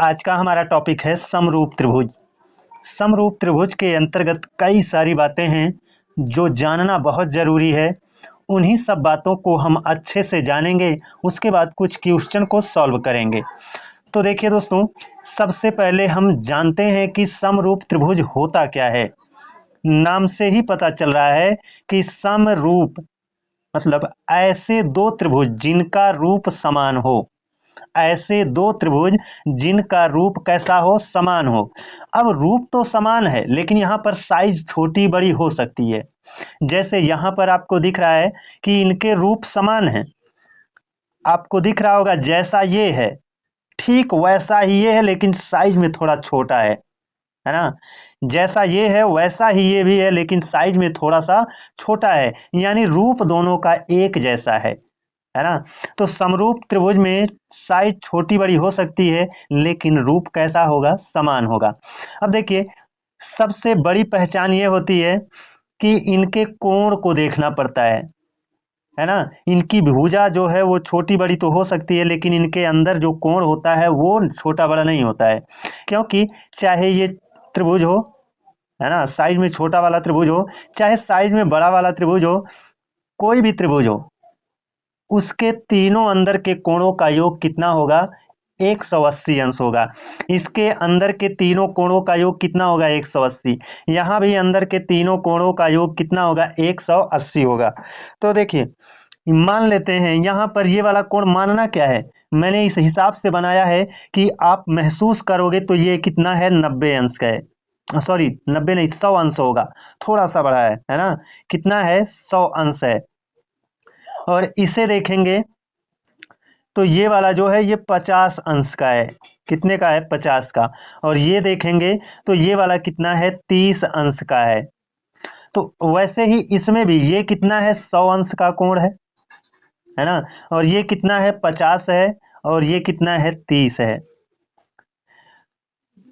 आज का हमारा टॉपिक है समरूप त्रिभुज। समरूप त्रिभुज के अंतर्गत कई सारी बातें हैं जो जानना बहुत ज़रूरी है। उन्हीं सब बातों को हम अच्छे से जानेंगे, उसके बाद कुछ क्वेश्चन को सॉल्व करेंगे। तो देखिए दोस्तों, सबसे पहले हम जानते हैं कि समरूप त्रिभुज होता क्या है। नाम से ही पता चल रहा है कि समरूप मतलब ऐसे दो त्रिभुज जिनका रूप समान हो, ऐसे दो त्रिभुज जिनका रूप कैसा हो, समान हो। अब रूप तो समान है लेकिन यहाँ पर साइज छोटी बड़ी हो सकती है। जैसे यहाँ पर आपको दिख रहा है कि इनके रूप समान है, आपको दिख रहा होगा जैसा ये है ठीक वैसा ही ये है, लेकिन साइज में थोड़ा छोटा है ना। जैसा ये है वैसा ही ये भी है, लेकिन साइज में थोड़ा सा छोटा है, यानी रूप दोनों का एक जैसा है ना। तो समरूप त्रिभुज में साइज छोटी बड़ी हो सकती है लेकिन रूप कैसा होगा, समान होगा। अब देखिए, सबसे बड़ी पहचान ये होती है कि इनके कोण को देखना पड़ता है ना। इनकी भुजा जो है वो छोटी बड़ी तो हो सकती है, लेकिन इनके अंदर जो कोण होता है वो छोटा बड़ा नहीं होता है, क्योंकि चाहे ये त्रिभुज हो, है ना, साइज में छोटा वाला त्रिभुज हो, चाहे साइज में बड़ा वाला त्रिभुज हो, कोई भी त्रिभुज हो, उसके तीनों अंदर के कोणों का योग कितना होगा, 180 अंश होगा। इसके अंदर के तीनों कोणों का योग कितना होगा, 180। यहाँ भी अंदर के तीनों कोणों का योग कितना होगा, 180 होगा। तो देखिए, मान लेते हैं यहाँ पर ये वाला कोण मानना क्या है, मैंने इस हिसाब से बनाया है कि आप महसूस करोगे तो ये कितना है, 90 अंश का है। सॉरी, 90 नहीं, 100 अंश होगा, थोड़ा सा बड़ा है ना। कितना है, 100 अंश है। और इसे देखेंगे तो ये वाला जो है ये 50 अंश का है। कितने का है, 50 का। और ये देखेंगे तो ये वाला कितना है, 30 अंश का है। तो वैसे ही इसमें भी ये कितना है, 100 अंश का कोण है ना। और ये कितना है, 50 है। और ये कितना है, 30 है।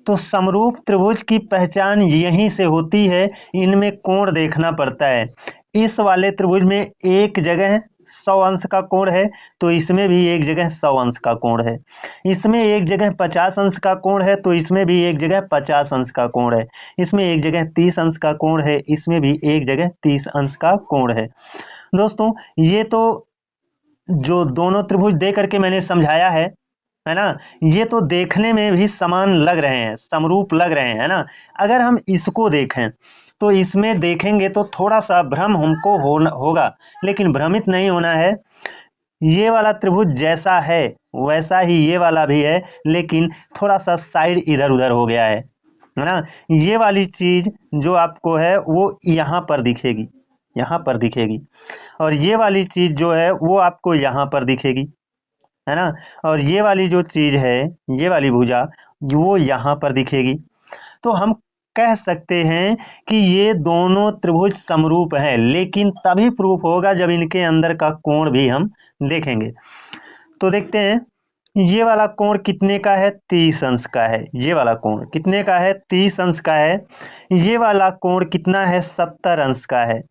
तो समरूप त्रिभुज की पहचान यहीं से होती है, इनमें कोण देखना पड़ता है। इस वाले त्रिभुज में एक जगह 100 अंश का कोण है, तो इसमें भी एक जगह 100 अंश का कोण है। इसमें एक जगह 50 अंश का कोण है, तो इसमें भी एक जगह 50 अंश का कोण है। इसमें एक जगह 30 अंश का कोण है, इसमें भी एक जगह 30 अंश का कोण है। दोस्तों, ये तो जो दोनों त्रिभुज दे करके मैंने समझाया है ना, ये तो देखने में भी समान लग रहे हैं, समरूप लग रहे हैं, है ना। अगर हम इसको देखें तो इसमें देखेंगे तो थोड़ा सा भ्रम हमको होगा, लेकिन भ्रमित नहीं होना है। ये वाला त्रिभुज जैसा है वैसा ही ये वाला भी है, लेकिन थोड़ा सा साइड इधर उधर हो गया है ना। ये वाली चीज जो आपको है वो यहाँ पर दिखेगी, यहाँ पर दिखेगी, और ये वाली चीज जो है वो आपको यहाँ पर दिखेगी, है ना। और ये वाली जो चीज है, ये वाली भुजा, वो यहाँ पर दिखेगी। तो हम कह सकते हैं कि ये दोनों त्रिभुज समरूप हैं, लेकिन तभी प्रूफ होगा जब इनके अंदर का कोण भी हम देखेंगे। तो देखते हैं, ये वाला कोण कितने का है, 30 अंश का है। ये वाला कोण कितने का है, 30 अंश का है। ये वाला कोण कितना है, 70 अंश का है।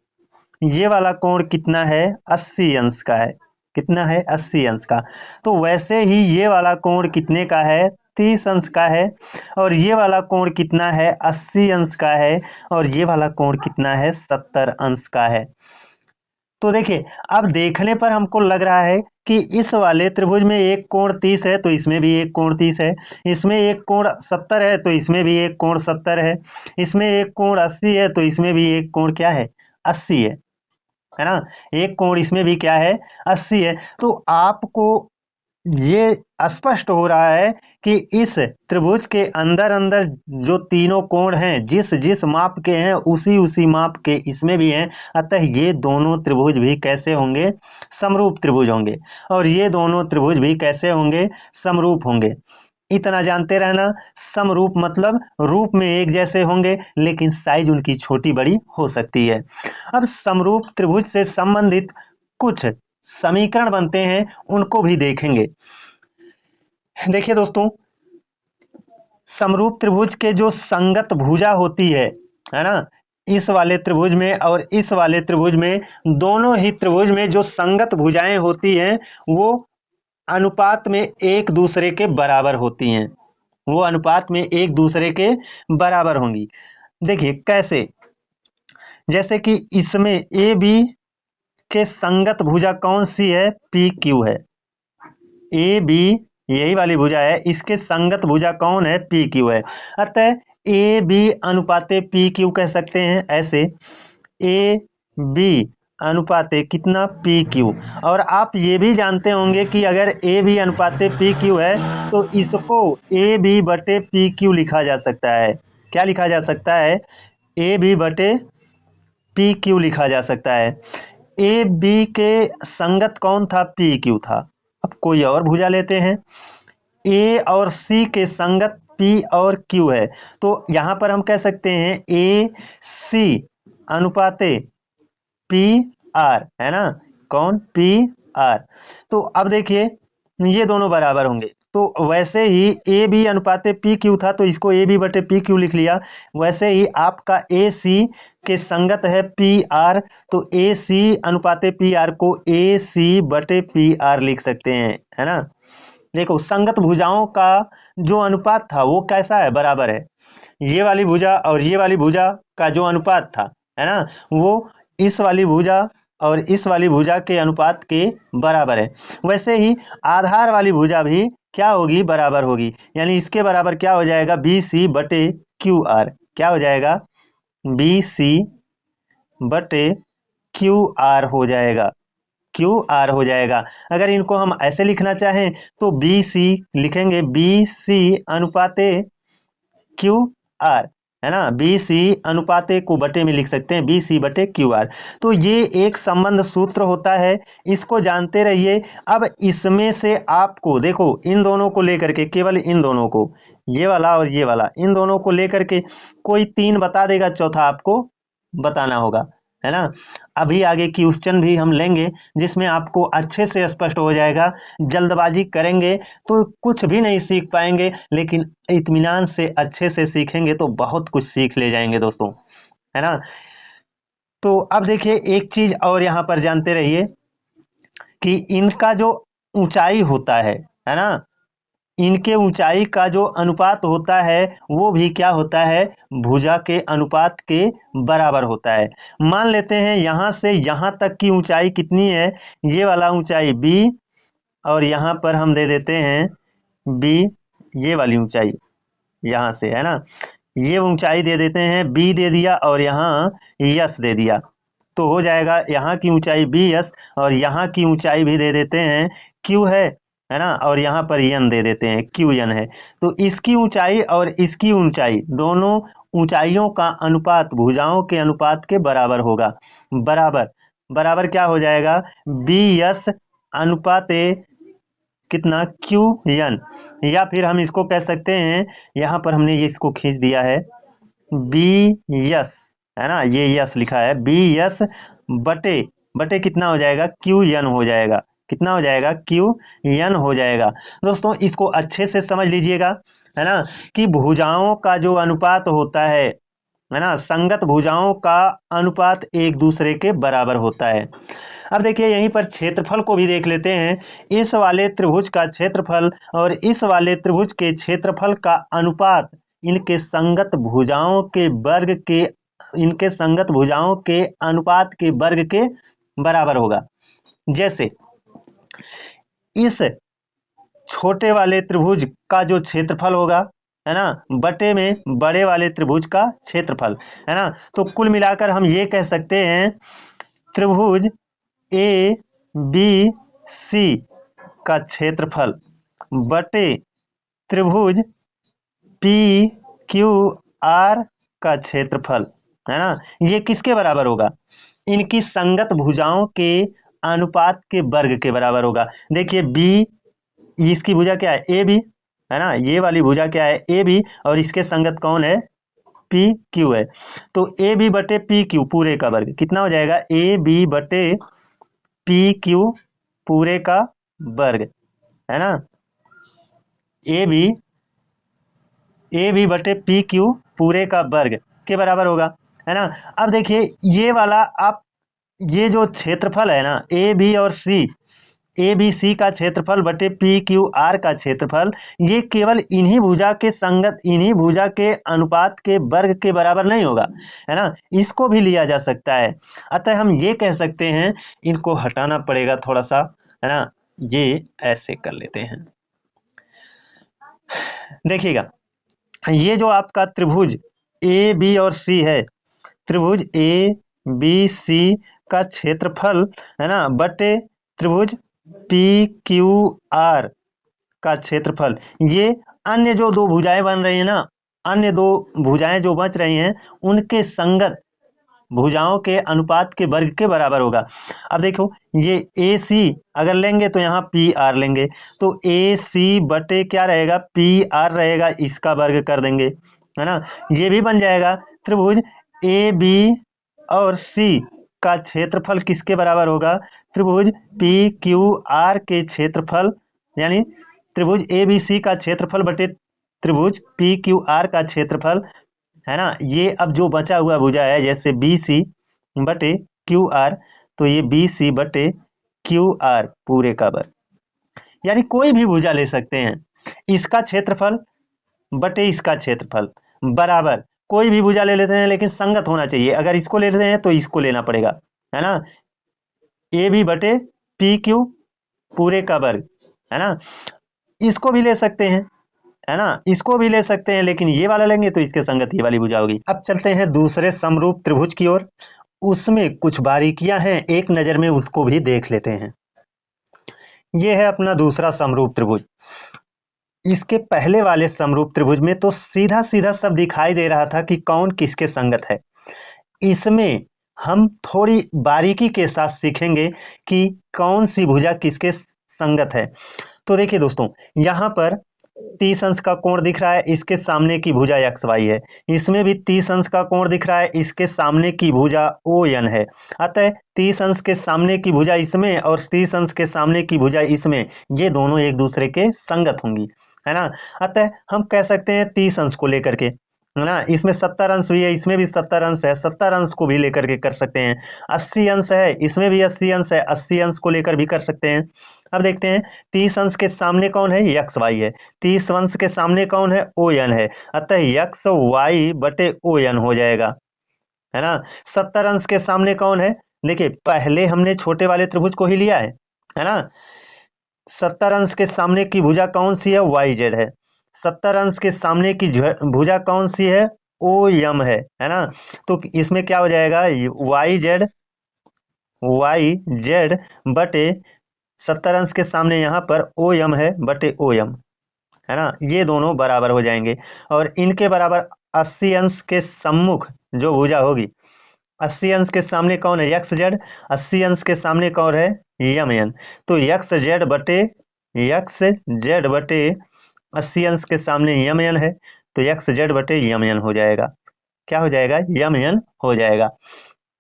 ये वाला कोण कितना है, 80 अंश का है। कितना है, 80 अंश का। तो वैसे ही ये वाला कोण कितने का है, 30 अंश का है। और ये वाला कोण कितना है, 80 अंश का है। और ये वाला कोण कितना है, 70 अंश का है। तो देखिए, अब देखने पर हमको लग रहा है कि इस वाले त्रिभुज में एक कोण 30 है, तो इसमें भी एक कोण 30 है। इसमें एक कोण 70 है, तो इसमें भी एक कोण 70 है। इसमें एक कोण 80 है, तो इसमें भी एक कोण क्या है, 80 है ना। एक कोण इसमें भी क्या है, 80 है। तो आपको ये स्पष्ट हो रहा है कि इस त्रिभुज के अंदर अंदर जो तीनों कोण हैं, जिस जिस माप के हैं उसी उसी माप के इसमें भी हैं। अतः ये दोनों त्रिभुज भी कैसे होंगे, समरूप त्रिभुज होंगे। और ये दोनों त्रिभुज भी कैसे होंगे, समरूप होंगे। इतना जानते रहना, समरूप मतलब रूप में एक जैसे होंगे, लेकिन साइज उनकी छोटी बड़ी हो सकती है। अब समरूप त्रिभुज से संबंधित कुछ समीकरण बनते हैं, उनको भी देखेंगे। देखिए दोस्तों, समरूप त्रिभुज के जो संगत भुजा होती है ना, इस वाले त्रिभुज में और इस वाले त्रिभुज में, दोनों ही त्रिभुज में जो संगत भुजाएं होती हैं वो अनुपात में एक दूसरे के बराबर होती हैं। वो अनुपात में एक दूसरे के बराबर होंगी। देखिए कैसे, जैसे कि इसमें ए बी के संगत भुजा कौन सी है, पी क्यू है। ए बी यही वाली भुजा है, इसके संगत भुजा कौन है, पी क्यू है। अतः ए बी अनुपाते पी क्यू कह सकते हैं ऐसे, ए बी अनुपाते कितना, पी क्यू। और आप ये भी जानते होंगे कि अगर ए बी अनुपाते पी क्यू है तो इसको ए बी बटे पी क्यू लिखा जा सकता है। क्या लिखा जा सकता है, ए बी बटे पी क्यू लिखा जा सकता है। ए बी के संगत कौन था, पी क्यू था। अब कोई और भुजा लेते हैं, ए और सी के संगत पी और क्यू है, तो यहां पर हम कह सकते हैं ए सी अनुपाते पी आर, है ना, कौन, पी आर। तो अब देखिए ये दोनों बराबर होंगे, तो वैसे ही ए बी अनुपाते पी क्यू था तो इसको ए बी बटे पी क्यू लिख लिया। वैसे ही आपका ए सी के संगत है पी आर, तो ए सी अनुपाते पी आर को ए सी बटे पी आर लिख सकते हैं, है ना। देखो संगत भुजाओं का जो अनुपात था वो कैसा है, बराबर है। ये वाली भुजा और ये वाली भुजा का जो अनुपात था, है ना, वो इस वाली भुजा और इस वाली भुजा के अनुपात के बराबर है। वैसे ही आधार वाली भुजा भी क्या होगी, बराबर होगी। यानी इसके बराबर क्या हो जाएगा, बी सी बटे क्यू आर। क्या हो जाएगा, बी सी बटे क्यू आर हो जाएगा, क्यू आर हो जाएगा। अगर इनको हम ऐसे लिखना चाहें तो बी सी लिखेंगे, बी सी अनुपाते क्यू आर, है ना, बी सी अनुपाते को बटे में लिख सकते हैं, बी सी बटे क्यू आर। तो ये एक संबंध सूत्र होता है, इसको जानते रहिए। अब इसमें से आपको देखो इन दोनों को लेकर के, केवल इन दोनों को, ये वाला और ये वाला, इन दोनों को लेकर के कोई तीन बता देगा, चौथा आपको बताना होगा, है ना। अभी आगे क्वेश्चन भी हम लेंगे जिसमें आपको अच्छे से स्पष्ट हो जाएगा। जल्दबाजी करेंगे तो कुछ भी नहीं सीख पाएंगे, लेकिन इत्मीनान से अच्छे से सीखेंगे तो बहुत कुछ सीख ले जाएंगे दोस्तों, है ना। तो अब देखिए एक चीज और यहाँ पर जानते रहिए कि इनका जो ऊंचाई होता है ना, इनके ऊंचाई का जो अनुपात होता है वो भी क्या होता है, भुजा के अनुपात के बराबर होता है। मान लेते हैं यहाँ से यहाँ तक की ऊंचाई कितनी है, ये वाला ऊंचाई b, और यहाँ पर हम दे देते हैं b, ये वाली ऊंचाई यहाँ से, है ना, ये ऊंचाई दे देते हैं, b दे दिया और यहाँ यस दे दिया, तो हो जाएगा यहाँ की ऊंचाई बी एस और यहाँ की ऊंचाई भी दे देते हैं क्यू है ना, और यहाँ पर एन दे देते हैं, क्यू एन है। तो इसकी ऊंचाई और इसकी ऊंचाई, दोनों ऊंचाइयों का अनुपात भुजाओं के अनुपात के बराबर होगा। बराबर बराबर क्या हो जाएगा, बी एस अनुपाते कितना, क्यू एन। या फिर हम इसको कह सकते हैं, यहाँ पर हमने ये इसको खींच दिया है, बी एस, है ना, ये यस लिखा है, बी एस बटे बटे कितना हो जाएगा, क्यू एन हो जाएगा। कितना हो जाएगा, क्यू एन हो जाएगा। दोस्तों इसको अच्छे से समझ लीजिएगा, है ना, कि भुजाओं का जो अनुपात होता है ना, संगत भुजाओं का अनुपात एक दूसरे के बराबर होता है। अब देखिए यहीं पर क्षेत्रफल को भी देख लेते हैं। इस वाले त्रिभुज का क्षेत्रफल और इस वाले त्रिभुज के क्षेत्रफल का अनुपात इनके संगत भुजाओं के वर्ग के, इनके संगत भुजाओं के अनुपात के वर्ग के बराबर होगा। जैसे इस छोटे वाले त्रिभुज का जो क्षेत्रफल होगा, है ना, बटे में बड़े वाले त्रिभुज का क्षेत्रफल, है ना। तो कुल मिलाकर हम ये कह सकते हैं, त्रिभुज ए बी सी का क्षेत्रफल बटे त्रिभुज पी क्यू आर का क्षेत्रफल, है ना, ये किसके बराबर होगा, इनकी संगत भुजाओं के अनुपात के वर्ग के बराबर होगा। देखिए बी, इसकी भुजा क्या है, ए बी, है ना, ये वाली भुजा क्या है, ए बी, और इसके संगत कौन है, पी क्यू है। तो ए बी बटे पी क्यू पूरे का वर्ग कितना हो जाएगा, ए बी बटे पी क्यू पूरे का वर्ग, है ना, ए बी बटे पी क्यू पूरे का वर्ग के बराबर होगा, है ना। अब देखिए ये वाला, आप ये जो क्षेत्रफल है ना, ए बी और सी, ए बी सी का क्षेत्रफल बटे पी क्यू आर का क्षेत्रफल, ये केवल इन्हीं भुजा के संगत, इन्हीं भुजा के अनुपात के वर्ग के बराबर नहीं होगा, है ना, इसको भी लिया जा सकता है। अतः हम ये कह सकते हैं, इनको हटाना पड़ेगा थोड़ा सा, है ना, ये ऐसे कर लेते हैं। देखिएगा, ये जो आपका त्रिभुज ए बी और सी है, त्रिभुज ए बी सी का क्षेत्रफल, है ना, बटे त्रिभुज पी क्यू आर का क्षेत्रफल, ये अन्य जो दो भुजाएं बन रही है ना, अन्य दो भुजाएं जो बच रही हैं, उनके संगत भुजाओं के अनुपात के वर्ग के बराबर होगा। अब देखो, ये ए सी अगर लेंगे तो यहाँ पी आर लेंगे, तो ए सी बटे क्या रहेगा, पी आर रहेगा, इसका वर्ग कर देंगे, है ना। ये भी बन जाएगा त्रिभुज ए बी और सी का क्षेत्रफल किसके बराबर होगा, त्रिभुज पी क्यू आर के क्षेत्रफल, यानी त्रिभुज ए बी सी का क्षेत्रफल बटे त्रिभुज पी क्यू आर का क्षेत्रफल, है ना। ये अब जो बचा हुआ भुजा है, जैसे बी सी बटे क्यू आर, तो ये बी सी बटे क्यू आर पूरे का वर्ग, यानी कोई भी भुजा ले सकते हैं, इसका क्षेत्रफल बटे इसका क्षेत्रफल बराबर, कोई भी भुजा ले लेते हैं, लेकिन संगत होना चाहिए। अगर इसको ले लेते हैं तो इसको लेना पड़ेगा, है ना, ए बी बटे पी क्यू पूरे का वर्ग, है ना। इसको भी ले सकते हैं, है ना, इसको भी ले सकते हैं, लेकिन ये वाला लेंगे तो इसके संगत ये वाली भुजा होगी। अब चलते हैं दूसरे समरूप त्रिभुज की ओर, उसमें कुछ बारीकियां हैं, एक नजर में उसको भी देख लेते हैं। ये है अपना दूसरा समरूप त्रिभुज। इसके पहले वाले समरूप त्रिभुज में तो सीधा सीधा सब दिखाई दे रहा था कि कौन किसके संगत है। इसमें हम थोड़ी बारीकी के साथ सीखेंगे कि कौन सी भुजा किसके संगत है। तो देखिए दोस्तों, यहाँ पर 30 अंश का कोण दिख रहा है, इसके सामने की भुजा एक्स वाई है। इसमें भी 30 अंश का कोण दिख रहा है, इसके सामने की भुजा ओ एन है। अतः 30 अंश के सामने की भुजा इसमें और 30 अंश के सामने की भुजा इसमें, ये दोनों एक दूसरे के संगत होंगी, है ना। अतः हम कह सकते हैं 30 अंश को लेकर के, है ना, इसमें 70 अंश भी है, इसमें भी 70 अंश है, 70 अंश को भी लेकर के कर सकते हैं। 80 अंश है, इसमें भी 80 अंश है, 80 अंश को लेकर भी कर सकते हैं। अब देखते हैं 30 अंश के सामने कौन है, एक्स वाई है। 30 अंश के सामने कौन है, ओ एन है। अतः एक्स वाई बटे ओ एन हो जाएगा, है ना। 70 अंश के सामने कौन है, देखिए पहले हमने छोटे वाले त्रिभुज को ही लिया है ना। 70 अंश के सामने की भुजा कौन सी है, वाई जेड है। 70 अंश के सामने की भुजा कौन सी है, ओ एम है ना। तो इसमें क्या हो जाएगा, वाई जेड बटे 70 अंश के सामने यहाँ पर ओ एम है बटे ओ एम, है ना, ये दोनों बराबर हो जाएंगे। और इनके बराबर 80 अंश के सम्मुख जो भुजा होगी, 80 अंश के सामने कौन है, एक्स जेड। 80 अंश के सामने कौन है, यम एन। तो एक्स जेड बटे 80 अंश के सामने यम एन है, तो एक्स जेड बटे यम एन हो जाएगा। क्या हो जाएगा, यम एन हो जाएगा,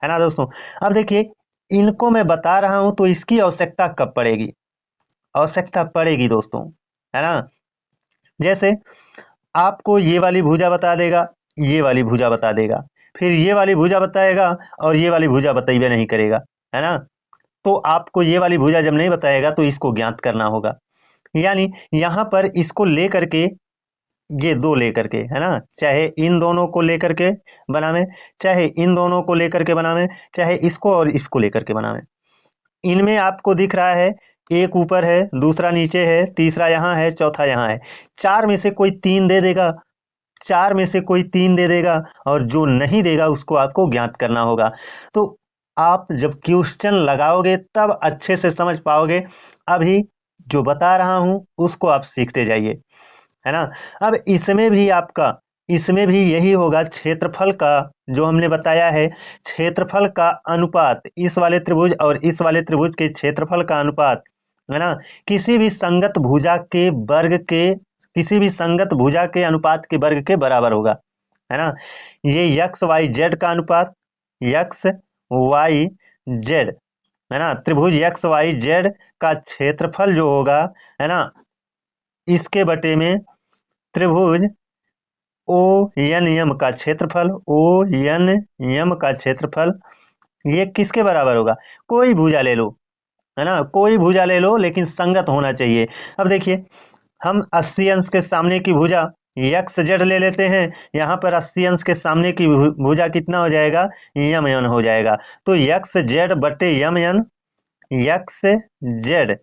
है ना दोस्तों। अब देखिए, इनको मैं बता रहा हूं तो इसकी आवश्यकता कब पड़ेगी, आवश्यकता पड़ेगी दोस्तों, है ना। जैसे आपको ये वाली भुजा बता देगा, ये वाली भुजा बता देगा, फिर ये वाली भुजा बताएगा और ये वाली भुजा बताइए नहीं करेगा, है ना। तो आपको ये वाली भुजा जब नहीं बताएगा तो इसको ज्ञात करना होगा, यानी यहाँ पर इसको लेकर के, ये दो लेकर के, है ना, चाहे इन दोनों को लेकर के बनावे, चाहे इन दोनों को लेकर के बनावे, चाहे इसको और इसको लेकर के बनावे। इनमें आपको दिख रहा है एक ऊपर है, दूसरा नीचे है, तीसरा यहाँ है, चौथा यहाँ है। चार में से कोई तीन दे देगा, चार में से कोई तीन दे देगा, और जो नहीं देगा उसको आपको ज्ञात करना होगा। तो आप जब क्वेश्चन लगाओगे तब अच्छे से समझ पाओगे। अभी जो बता रहा हूं उसको आप सीखते जाइए, है ना। अब इसमें भी यही होगा, क्षेत्रफल का जो हमने बताया है, क्षेत्रफल का अनुपात, इस वाले त्रिभुज और इस वाले त्रिभुज के क्षेत्रफल का अनुपात, है ना, किसी भी संगत भुजा के वर्ग के, किसी भी संगत भुजा के अनुपात के वर्ग के बराबर होगा, है ना। ये एक्स वाई जेड का अनुपात, एक्स वाई जेड, है ना, त्रिभुज एक्स वाई जेड का क्षेत्रफल जो होगा, है ना, इसके बटे में त्रिभुज ओ एन एम का क्षेत्रफल, ओ एन एम का क्षेत्रफल, ये किसके बराबर होगा, कोई भुजा ले लो, है ना, कोई भुजा ले लो लेकिन संगत होना चाहिए। अब देखिए हम 80 अंश के सामने की भुजा यक्स जेड ले लेते हैं, यहाँ पर 80 अंश के सामने की भुजा कितना हो जाएगा, यम एन हो जाएगा। तो यक्स जेड बटे यम एन, यक्स जेड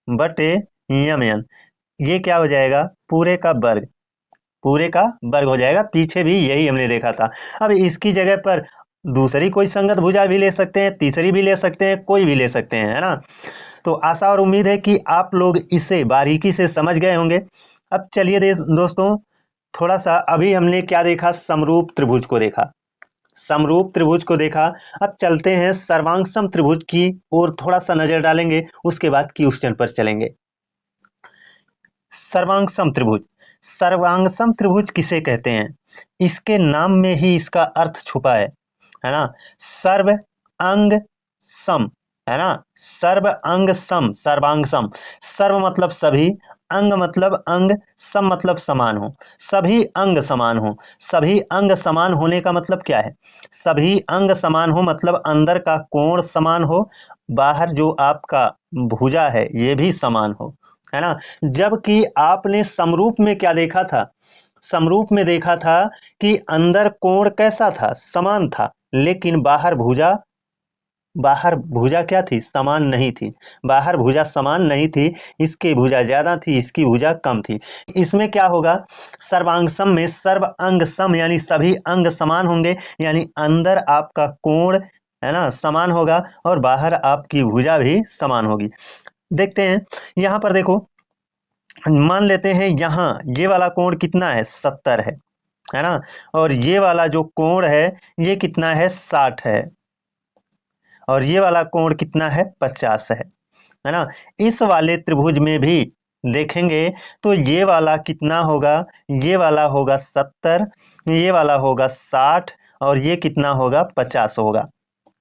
बटे यम एन, ये क्या हो जाएगा, पूरे का वर्ग, पूरे का वर्ग हो जाएगा। पीछे भी यही हमने देखा था। अब इसकी जगह पर दूसरी कोई संगत भुजा भी ले सकते हैं, तीसरी भी ले सकते हैं, कोई भी ले सकते हैं, है ना। तो आशा और उम्मीद है कि आप लोग इसे बारीकी से समझ गए होंगे। अब चलिए दोस्तों, थोड़ा सा अभी हमने क्या देखा, समरूप त्रिभुज को देखा, समरूप त्रिभुज को देखा। अब चलते हैं सर्वांगसम त्रिभुज की ओर थोड़ा सा नजर डालेंगे, उसके बाद क्वेश्चन पर चलेंगे। सर्वांगसम त्रिभुज, सर्वांगसम त्रिभुज किसे कहते हैं, इसके नाम में ही इसका अर्थ छुपा है ना। सर्व अंग सम, है ना, सर्व अंग सम, सर्वांगसम। सर्व मतलब सभी, अंग मतलब अंग, सम मतलब समान हो, सभी अंग समान हो। सभी अंग समान होने का मतलब क्या है, सभी अंग समान हो मतलब अंदर का कोण समान हो, बाहर जो आपका भुजा है ये भी समान हो, है ना। जबकि आपने समरूप में क्या देखा था, समरूप में देखा था कि अंदर कोण कैसा था, समान था, लेकिन बाहर भुजा, बाहर भुजा क्या थी, समान नहीं थी। बाहर भुजा समान नहीं थी, इसकी भुजा ज्यादा थी, इसकी भुजा कम थी। इसमें क्या होगा, सर्वांगसम में सर्व अंग सम यानी सभी अंग समान होंगे, यानी अंदर आपका कोण, है ना, समान होगा और बाहर आपकी भुजा भी समान होगी। देखते हैं यहाँ पर, देखो मान लेते हैं यहाँ ये वाला कोण कितना है, 70 है ना, और ये वाला जो कोण है ये कितना है, 60 है, और ये वाला कोण कितना है, 50 है ना। इस वाले त्रिभुज में भी देखेंगे तो ये वाला कितना होगा, ये वाला होगा 70, ये वाला होगा 60, और ये कितना होगा, 50 होगा,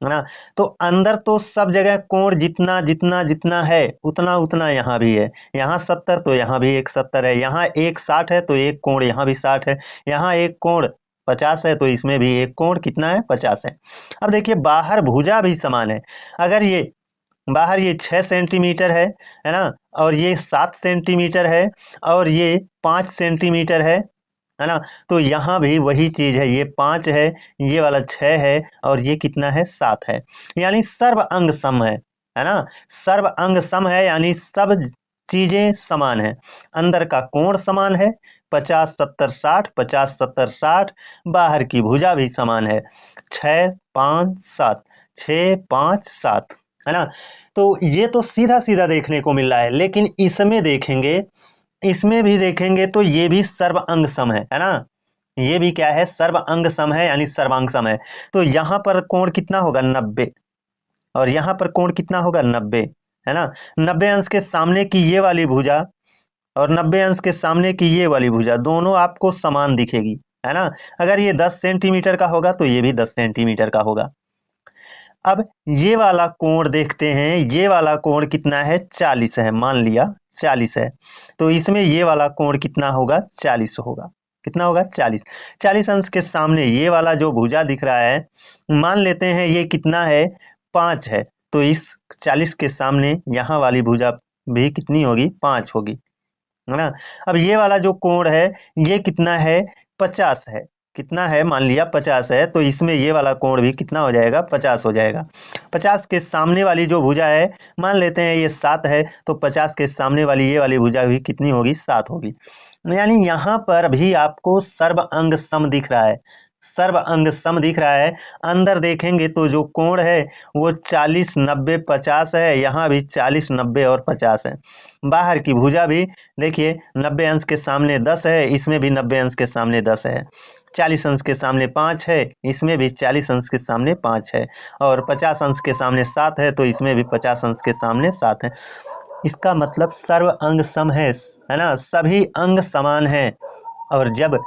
है ना। तो अंदर तो सब जगह कोण जितना जितना जितना है उतना उतना यहाँ भी है, यहाँ 70 तो यहाँ भी एक 70 है, यहाँ एक 60 है तो एक कोण यहाँ भी 60 है, यहाँ एक कोण 50 है तो इसमें भी एक कोण कितना है, 50 है। अब देखिए बाहर भुजा भी समान है, अगर ये बाहर ये 6 सेंटीमीटर है ना, और ये 7 सेंटीमीटर है, और ये 5 सेंटीमीटर है ना, तो यहाँ भी वही चीज है, ये 5 है, ये वाला 6 है, और ये कितना है, 7 है, यानी सर्व अंग सम है ना। सर्व अंग सम है यानी सब चीजें समान है, अंदर का कोण समान है, 50 70 60, 50 70 60, बाहर की भुजा भी समान है, 6 5 7, 6 5 7, है ना। तो ये तो सीधा सीधा देखने को मिल रहा है, लेकिन इसमें देखेंगे, इसमें भी देखेंगे तो ये भी सर्व अंग सम है ना, ये भी क्या है, सर्व अंग सम है यानी सर्वांग सम है। तो यहाँ पर कोण कितना होगा, 90, और यहाँ पर कोण कितना होगा, 90, है ना। 90 अंश के सामने की ये वाली भुजा और 90 अंश के सामने की ये वाली भुजा दोनों आपको समान दिखेगी, है ना। अगर ये 10 सेंटीमीटर का होगा तो ये भी 10 सेंटीमीटर का होगा। अब ये वाला कोण देखते हैं, ये वाला कोण कितना है, 40 है, मान लिया 40 है, तो इसमें ये वाला कोण कितना होगा, 40 होगा, कितना होगा, 40। 40 अंश के सामने ये वाला जो भुजा दिख रहा है, मान लेते हैं ये कितना है, 5 है, तो इस 40 के सामने यहाँ वाली भुजा भी कितनी होगी, 5 होगी, है ना। अब ये वाला जो कोण है ये कितना है, 50 है, कितना है, मान लिया 50 है, तो इसमें ये वाला कोण भी कितना हो जाएगा, 50 हो जाएगा। 50 के सामने वाली जो भुजा है, मान लेते हैं ये 7 है, तो 50 के सामने वाली ये वाली भुजा भी कितनी होगी, 7 होगी। यानी यहाँ पर भी आपको सर्व अंग सम दिख रहा है, सर्व अंग सम दिख रहा है। अंदर देखेंगे तो जो कोण है वो 40 90 50 है, यहाँ भी 40 90 और 50 है। बाहर की भुजा भी देखिए 90 अंश के सामने 10 है, इसमें भी 90 अंश के सामने 10 है, 40 अंश के सामने 5 है, इसमें भी 40 अंश के सामने 5 है, और 50 अंश के सामने 7 है, तो इसमें भी 50 अंश के सामने 7 है। इसका मतलब सर्व अंग सम है ना, सभी अंग समान है। और जब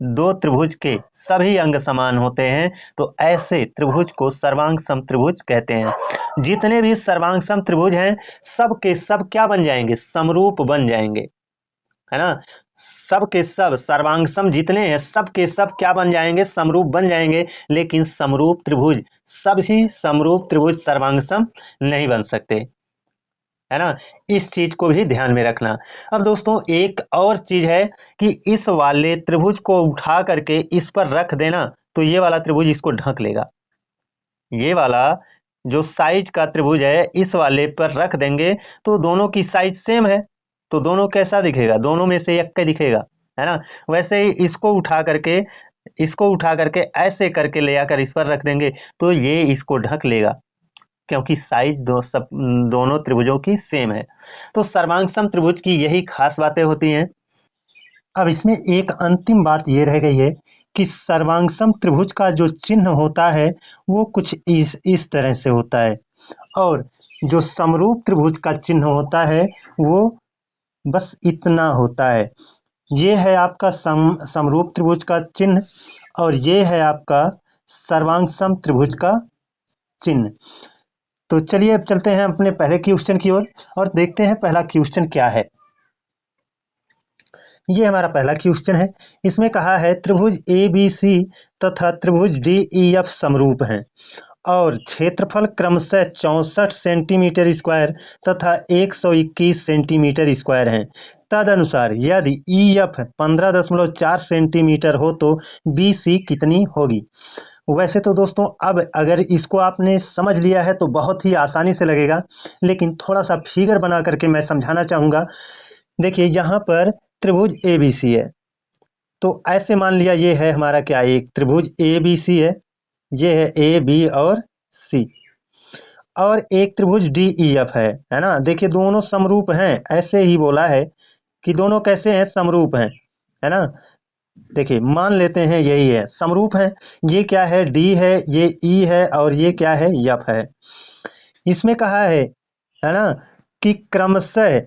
दो त्रिभुज के सभी अंग समान होते हैं तो ऐसे त्रिभुज को सर्वांग सम त्रिभुज कहते हैं। जितने भी सर्वांग सम त्रिभुज हैं सब के सब क्या बन जाएंगे, समरूप बन जाएंगे, है ना। सब के सब सर्वांग सम जितने हैं सब के सब क्या बन जाएंगे, समरूप बन जाएंगे। लेकिन समरूप त्रिभुज, सभी समरूप त्रिभुज सर्वांग सम नहीं बन सकते, है ना। इस चीज को भी ध्यान में रखना। अब दोस्तों एक और चीज है कि इस वाले त्रिभुज को उठा करके इस पर रख देना तो ये वाला त्रिभुज इसको ढक लेगा। ये वाला जो साइज का त्रिभुज है इस वाले पर रख देंगे तो दोनों की साइज सेम है, तो दोनों कैसा दिखेगा, दोनों में से एक का दिखेगा, है ना। वैसे ही इसको उठा करके ऐसे करके ले आकर इस पर रख देंगे तो ये इसको ढक लेगा, क्योंकि साइज दोनों त्रिभुजों की सेम है। तो सर्वांग त्रिभुज की यही खास बातें होती हैं। अब इसमें एक अंतिम बात ये रह गई है कि सर्वांग त्रिभुज का जो चिन्ह होता है वो कुछ इस तरह से होता है, और जो समरूप त्रिभुज का चिन्ह होता है वो बस इतना होता है। ये है आपका समरूप त्रिभुज का चिन्ह और ये है आपका सर्वांग त्रिभुज का चिन्ह। तो चलिए अब चलते हैं अपने पहले क्वेश्चन की ओर और देखते हैं पहला क्वेश्चन क्या है। ये हमारा पहला क्वेश्चन है। इसमें कहा है त्रिभुज ABC तथा त्रिभुज DEF समरूप हैं और क्षेत्रफल क्रमशः 64 सेंटीमीटर स्क्वायर तथा 121 सेंटीमीटर स्क्वायर हैं। तदनुसार यदि EF 15.4 सेंटीमीटर हो तो BC कितनी होगी। वैसे तो दोस्तों अब अगर इसको आपने समझ लिया है तो बहुत ही आसानी से लगेगा, लेकिन थोड़ा सा फिगर बना करके मैं समझाना चाहूँगा। देखिए यहाँ पर त्रिभुज ABC है, तो ऐसे मान लिया ये है हमारा क्या, एक त्रिभुज ABC है, ये है AB और C, और एक त्रिभुज DEF है ना। देखिए दोनों समरूप हैं, ऐसे ही बोला है कि दोनों कैसे हैं, समरूप हैं, है ना। देखिए मान लेते हैं यही है, समरूप है। ये क्या है, D है, ये E है और ये क्या है, F है। इसमें कहा है ना कि क्रमशः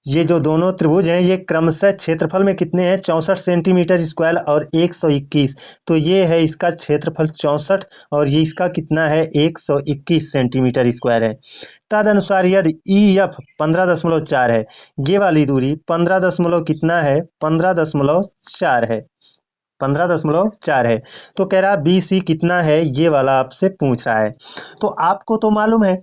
ये जो दोनों त्रिभुज हैं ये क्रमशः क्षेत्रफल में कितने हैं, 64 सेंटीमीटर स्क्वायर और 121। तो ये है इसका क्षेत्रफल 64 और ये इसका कितना है, 121 सेंटीमीटर स्क्वायर है। तदनुसार यदि EF 15.4 है, ये वाली दूरी 15 दशमलव कितना है, 15.4 है, 15.4 है। तो कह रहा BC कितना है, ये वाला आपसे पूछ रहा है। तो आपको तो मालूम है,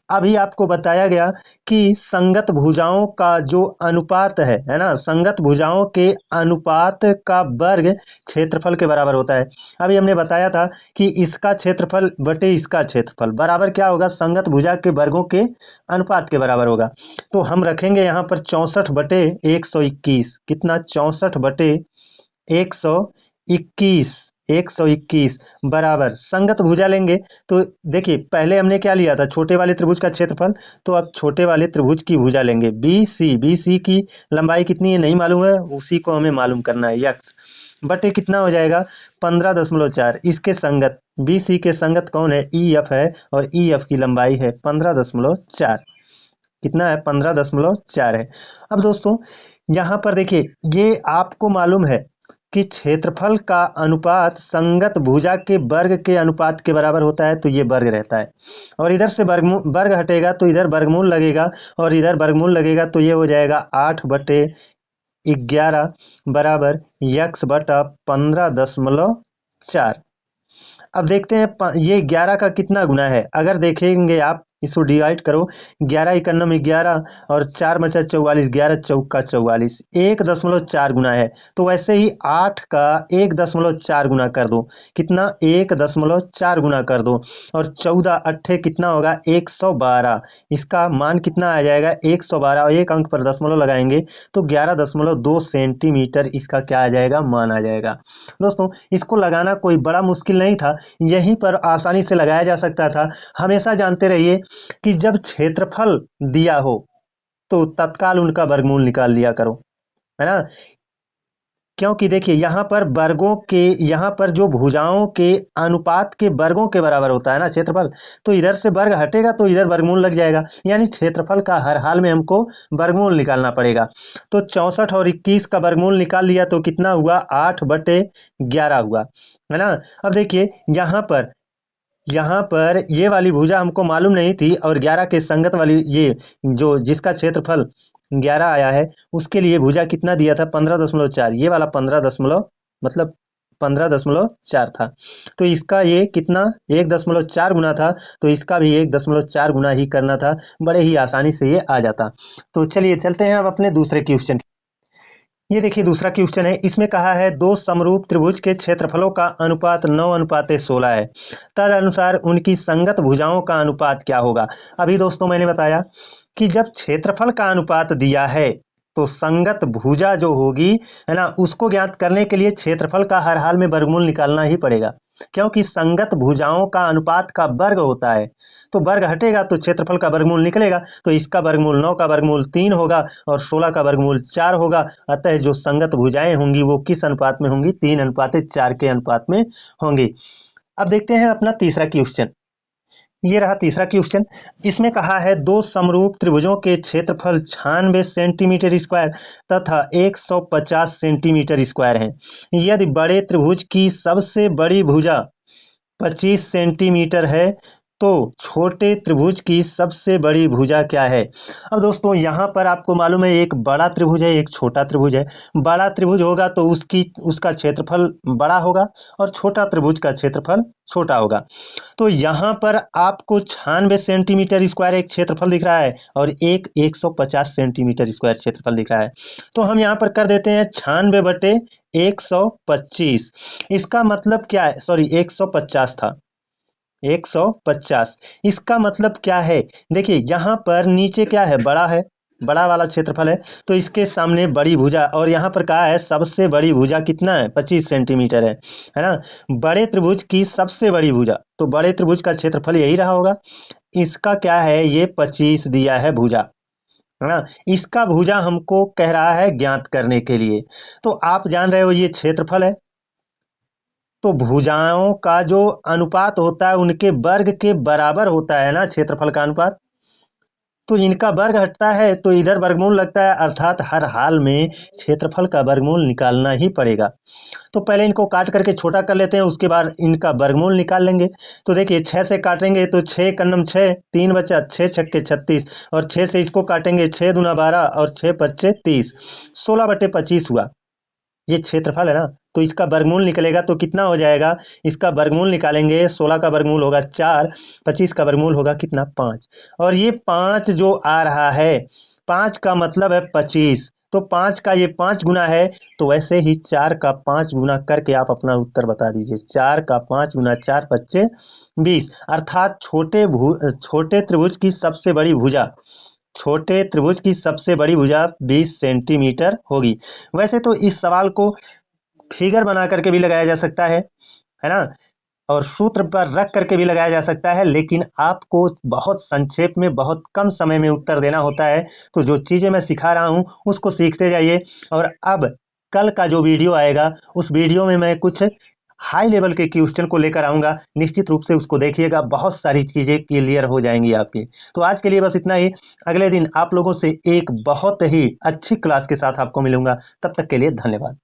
अभी आपको बताया गया कि संगत भुजाओं का जो अनुपात है ना, संगत भुजाओं के अनुपात का वर्ग क्षेत्रफल के बराबर होता है। अभी हमने बताया था कि इसका क्षेत्रफल बटे इसका क्षेत्रफल बराबर क्या होगा, संगत भुजा के वर्गों के अनुपात के बराबर होगा। तो हम रखेंगे यहाँ पर 64 बटे 121, कितना, 64 बटे 121, 121 बराबर संगत भुजा लेंगे। तो देखिए पहले हमने क्या लिया था, छोटे वाले त्रिभुज का क्षेत्रफल, तो अब छोटे वाले त्रिभुज की भुजा लेंगे। BC की लंबाई कितनी है नहीं मालूम है, उसी को हमें मालूम करना है, यक्स बटे कितना हो जाएगा, 15.4। इसके संगत BC के संगत कौन है, EF है, और EF की लंबाई है 15.4, कितना है, 15.4 है। अब दोस्तों यहाँ पर देखिए ये आपको मालूम है कि क्षेत्रफल का अनुपात संगत भुजा के वर्ग के अनुपात के बराबर होता है, तो ये वर्ग रहता है, और इधर से वर्ग हटेगा तो इधर वर्गमूल लगेगा, और इधर वर्गमूल लगेगा तो ये हो जाएगा 8 बटे 11 बराबर यक्स बटा 15.4। अब देखते हैं ये 11 का कितना गुना है। अगर देखेंगे आप इसको डिवाइड करो, 11 इकन्नम 11 और 4 बचा 44, 11 चौका 44, 1.4 गुना है। तो वैसे ही 8 का 1.4 गुना कर दो, कितना, 1.4 गुना कर दो, और 14 अट्ठे कितना होगा, 112। इसका मान कितना आ जाएगा, 112, और एक अंक पर दशमलव लगाएंगे तो 11.2 सेंटीमीटर इसका क्या आ जाएगा, मान आ जाएगा। दोस्तों इसको लगाना कोई बड़ा मुश्किल नहीं था, यहीं पर आसानी से लगाया जा सकता था। हमेशा जानते रहिए कि जब क्षेत्रफल दिया हो तो तत्काल उनका वर्गमूल निकाल लिया करो, है ना। क्योंकि देखिए यहाँ पर वर्गों के, यहाँ पर जो भुजाओं के अनुपात के वर्गों के बराबर होता है ना क्षेत्रफल, तो इधर से वर्ग हटेगा तो इधर वर्गमूल लग जाएगा, यानी क्षेत्रफल का हर हाल में हमको वर्गमूल निकालना पड़ेगा। तो 64 और 21 का वर्गमूल निकाल लिया तो कितना हुआ, 8 बटे 11 हुआ, है ना। अब देखिए यहाँ पर ये वाली भुजा हमको मालूम नहीं थी, और 11 के संगत वाली ये जो जिसका क्षेत्रफल 11 आया है उसके लिए भुजा कितना दिया था, 15.4, ये वाला 15 दशमलव मतलब 15.4 था। तो इसका ये कितना 1.4 गुना था, तो इसका भी 1.4 गुना ही करना था, बड़े ही आसानी से ये आ जाता। तो चलिए चलते हैं अब अपने दूसरे क्वेश्चन। ये देखिए दूसरा क्वेश्चन है, इसमें कहा है दो समरूप त्रिभुज के क्षेत्रफलों का अनुपात 9:16 है, तदनुसार उनकी संगत भुजाओं का अनुपात क्या होगा। अभी दोस्तों मैंने बताया कि जब क्षेत्रफल का अनुपात दिया है तो संगत भुजा जो होगी है ना, उसको ज्ञात करने के लिए क्षेत्रफल का हर हाल में वर्गमूल निकालना ही पड़ेगा, क्योंकि संगत भुजाओं का अनुपात का वर्ग होता है। तो वर्ग हटेगा तो क्षेत्रफल का वर्गमूल निकलेगा, तो इसका वर्गमूल 9 का वर्गमूल 3 होगा और 16 का वर्गमूल 4 होगा। अतः जो संगत भुजाएं होंगी वो किस अनुपात में होंगी, 3:4 के अनुपात में होंगी। अब देखते हैं अपना तीसरा क्वेश्चन। ये रहा तीसरा क्वेश्चन, इसमें कहा है दो समरूप त्रिभुजों के क्षेत्रफल 96 सेंटीमीटर स्क्वायर तथा 150 सेंटीमीटर स्क्वायर हैं। यदि बड़े त्रिभुज की सबसे बड़ी भुजा 25 सेंटीमीटर है तो छोटे त्रिभुज की सबसे बड़ी भुजा क्या है। अब दोस्तों यहाँ पर आपको मालूम है एक बड़ा त्रिभुज है, एक छोटा त्रिभुज है। बड़ा त्रिभुज होगा तो उसका क्षेत्रफल बड़ा होगा और छोटा त्रिभुज का क्षेत्रफल छोटा होगा। तो यहाँ पर आपको 96 सेंटीमीटर स्क्वायर एक क्षेत्रफल दिख रहा है और एक 150 सेंटीमीटर स्क्वायर क्षेत्रफल दिख रहा है। तो हम यहाँ पर कर देते हैं 96/125। इसका मतलब क्या है, सॉरी 150 था, 150। इसका मतलब क्या है, देखिए यहाँ पर नीचे क्या है, बड़ा है, बड़ा वाला क्षेत्रफल है, तो इसके सामने बड़ी भुजा, और यहाँ पर कहा है सबसे बड़ी भुजा कितना है, 25 सेंटीमीटर है ना। बड़े त्रिभुज की सबसे बड़ी भुजा, तो बड़े त्रिभुज का क्षेत्रफल यही रहा होगा। इसका क्या है, ये 25 दिया है भुजा, है ना। इसका भुजा हमको कह रहा है ज्ञात करने के लिए। तो आप जान रहे हो ये क्षेत्रफल है, तो भुजाओं का जो अनुपात होता है उनके वर्ग के बराबर होता है ना क्षेत्रफल का अनुपात। तो इनका वर्ग हटता है तो इधर वर्गमूल लगता है, अर्थात हर हाल में क्षेत्रफल का वर्गमूल निकालना ही पड़ेगा। तो पहले इनको काट करके छोटा कर लेते हैं, उसके बाद इनका वर्गमूल निकाल लेंगे। तो देखिए 6 से काटेंगे तो 6 कन्नम 6, 3 बचा, 6 छक्के 36, और 6 से इसको काटेंगे 6 दूना 12 और 6 पच्चे 30, 16/25 हुआ। ये क्षेत्रफल है ना, तो इसका वर्गमूल निकलेगा तो कितना हो जाएगा, इसका वर्गमूल निकालेंगे, 16 का वर्गमूल होगा 4, 25 का वर्गमूल होगा कितना 5, और ये 5 जो आ रहा है, 5 का मतलब है 25, तो 5 का ये 5 गुना है, तो वैसे ही 4 का 5 गुना करके आप अपना उत्तर बता दीजिए। 4 का 5 गुना 4 पच्चे 20, अर्थात छोटे त्रिभुज की सबसे बड़ी भुजा, छोटे त्रिभुज की सबसे बड़ी भुजा 20 सेंटीमीटर होगी। वैसे तो इस सवाल को फिगर बना करके भी लगाया जा सकता है ना, और सूत्र पर रख करके भी लगाया जा सकता है, लेकिन आपको बहुत संक्षेप में बहुत कम समय में उत्तर देना होता है। तो जो चीज़ें मैं सिखा रहा हूँ उसको सीखते जाइए, और अब कल का जो वीडियो आएगा उस वीडियो में मैं कुछ हाई लेवल के क्वेश्चन को लेकर आऊँगा, निश्चित रूप से उसको देखिएगा, बहुत सारी चीज़ें क्लियर हो जाएंगी आपकी। तो आज के लिए बस इतना ही, अगले दिन आप लोगों से एक बहुत ही अच्छी क्लास के साथ आपको मिलूंगा, तब तक के लिए धन्यवाद।